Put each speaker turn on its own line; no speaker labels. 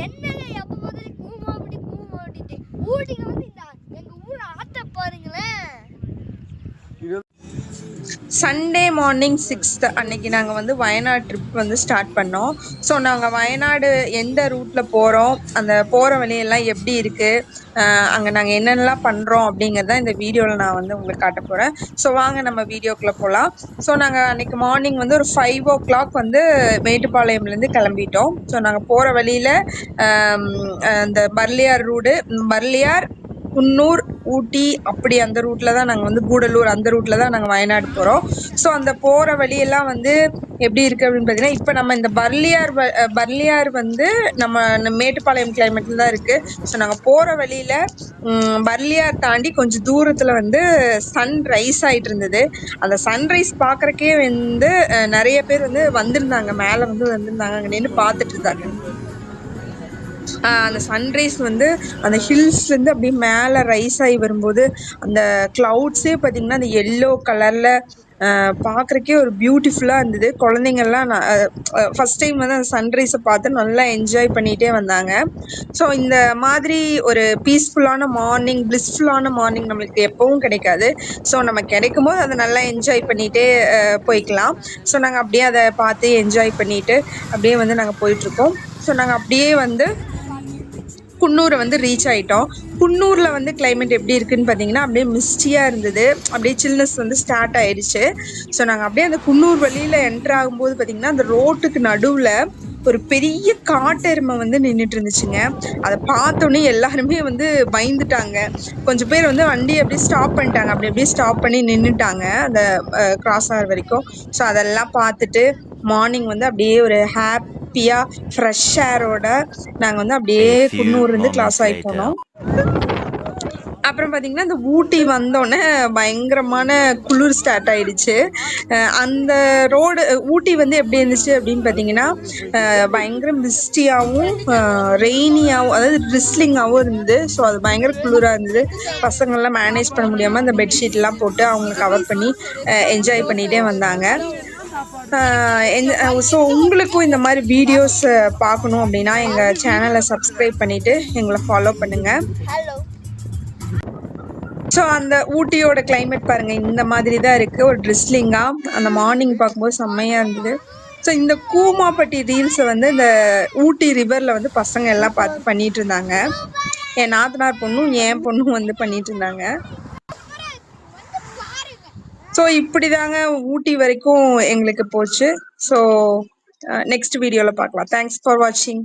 என்னங்க எப்ப பார்த்தாலும் கூமாட்டிட்டு ஊட்டிங்க வந்து எங்க ஊர் ஆத்த பாருங்களேன்.
சண்டே மார்னிங் 6th அன்னைக்கு நாங்கள் வந்து வயநாடு ட்ரிப் வந்து ஸ்டார்ட் பண்ணோம். ஸோ நாங்கள் வயநாடு எந்த ரூட்டில் போகிறோம், அந்த போகிற வழியெல்லாம் எப்படி இருக்குது, அங்கே நாங்கள் என்னென்னலாம் பண்ணுறோம் அப்படிங்கிறத இந்த வீடியோவில் நான் வந்து உங்களுக்கு காட்ட போகிறேன். ஸோ வாங்க நம்ம வீடியோக்குள்ளே போகலாம். ஸோ நாங்கள் அன்னைக்கு மார்னிங் வந்து ஒரு 5 o'clock வந்து மேட்டுப்பாளையம்லேருந்து கிளம்பிட்டோம். ஸோ நாங்கள் போகிற வழியில் இந்த பர்லியார் பர்லியார், குன்னூர், ஊட்டி அப்படி அந்த ரூட்டில் தான் நாங்கள் வந்து கூடலூர் அந்த ரூட்டில் தான் நாங்கள் வயநாடு போகிறோம். ஸோ அந்த போகிற வழியெல்லாம் வந்து எப்படி இருக்குது அப்படின்னு பார்த்தீங்கன்னா, இப்போ நம்ம இந்த பர்லியார் வந்து நம்ம மேட்டுப்பாளையம் கிளைமேட்டில் தான் இருக்குது. ஸோ நாங்கள் போகிற வழியில் பர்லியார் தாண்டி கொஞ்சம் தூரத்தில் வந்து சன் ரைஸ் ஆகிட்டு இருந்தது. அந்த சன்ரைஸ் பார்க்குறக்கே வந்து நிறைய பேர் வந்து வந்திருந்தாங்க, மேலே வந்து வந்திருந்தாங்க, அங்கே நின்று பார்த்துட்டு இருந்தாங்க. அந்த சன்ரைஸ் வந்து அந்த ஹில்ஸ்லேருந்து அப்படியே மேலே ரைஸ் ஆகி வரும்போது அந்த க்ளவுட்ஸே பார்த்திங்கன்னா அந்த எல்லோ கலரில் பார்க்குறக்கே ஒரு பியூட்டிஃபுல்லாக இருந்தது. குழந்தைங்கள்லாம் ஃபஸ்ட் டைம் வந்து அந்த சன்ரைஸை பார்த்து நல்லா என்ஜாய் பண்ணிகிட்டே வந்தாங்க. ஸோ இந்த மாதிரி ஒரு பீஸ்ஃபுல்லான மார்னிங், பிளிஸ்ஃபுல்லான மார்னிங் நம்மளுக்கு எப்பவும் கிடைக்காது. ஸோ நம்ம கிடைக்கும் போது அதை நல்லா என்ஜாய் பண்ணிகிட்டே போய்க்கலாம். ஸோ நாங்கள் அப்படியே அதை பார்த்து என்ஜாய் பண்ணிவிட்டு அப்படியே வந்து நாங்கள் போயிட்டுருக்கோம். ஸோ நாங்கள் அப்படியே வந்து குன்னூரை வந்து ரீச் ஆகிட்டோம். குன்னூரில் வந்து கிளைமேட் எப்படி இருக்குதுன்னு பார்த்தீங்கன்னா, அப்படியே மிஸ்டியாக இருந்தது, அப்படியே சில்னஸ் வந்து ஸ்டார்ட் ஆயிடுச்சு. ஸோ நாங்கள் அப்படியே அந்த குன்னூர் வழியில் என்ட்ரு ஆகும்போது பார்த்திங்கன்னா, அந்த ரோட்டுக்கு நடுவில் ஒரு பெரிய காட்டெருமை வந்து நின்றுட்டு இருந்துச்சுங்க. அதை பார்த்தோன்னே எல்லாருமே வந்து பயந்துட்டாங்க. கொஞ்சம் பேர் வந்து வண்டியை அப்படியே ஸ்டாப் பண்ணிட்டாங்க, அப்படியே ஸ்டாப் பண்ணி நின்றுட்டாங்க அந்த கிராஸ் ஆகிற வரைக்கும். ஸோ அதெல்லாம் பார்த்துட்டு மார்னிங் வந்து அப்படியே ஒரு ஹாப்பியாக ஃப்ரெஷ் ஏரோட நாங்கள் வந்து அப்படியே குன்னூர்லேருந்து கிளாஸ் ஆகி போனோம். அப்புறம் பார்த்திங்கன்னா இந்த ஊட்டி வந்தோடனே பயங்கரமான குளிர் ஸ்டார்ட் ஆகிடுச்சு. அந்த ரோடு ஊட்டி வந்து எப்படி இருந்துச்சு அப்படின்னு பார்த்தீங்கன்னா, பயங்கர மிஸ்டியாகவும் ரெய்னியாகவும், அதாவது ட்ரிஸ்லிங்காகவும் இருந்தது. ஸோ அது பயங்கர குளிராக இருந்தது. பசங்கள்லாம் மேனேஜ் பண்ண முடியாமல் அந்த பெட்ஷீட்லாம் போட்டு அவங்க கவர் பண்ணி என்ஜாய் பண்ணிகிட்டே வந்தாங்க. ஸோ உங்களுக்கும் இந்த மாதிரி வீடியோஸ் பார்க்கணும் அப்படின்னா எங்கள் சேனலை சப்ஸ்கிரைப் பண்ணிவிட்டு எங்களை ஃபாலோ பண்ணுங்கள். ஸோ அந்த ஊட்டியோட கிளைமேட் பாருங்கள், இந்த மாதிரி தான் இருக்குது. ஒரு ட்ரிஸ்லிங்காக அந்த மார்னிங் பார்க்கும்போது செம்மையாக இருந்தது. ஸோ இந்த கூமாப்பட்டி ரீல்ஸை வந்து இந்த ஊட்டி ரிவரில் வந்து பசங்க எல்லாம் பார்த்து பண்ணிகிட்டு இருந்தாங்க. என் நாத்தனார் பொண்ணும் என் பொண்ணும் வந்து பண்ணிகிட்டு இருந்தாங்க. ஸோ இப்படி தாங்க ஊட்டி வரைக்கும் எங்களுக்கு போச்சு. ஸோ நெக்ஸ்ட் வீடியோவில் பார்க்கலாம். தேங்க்ஸ் ஃபார் வாட்சிங்.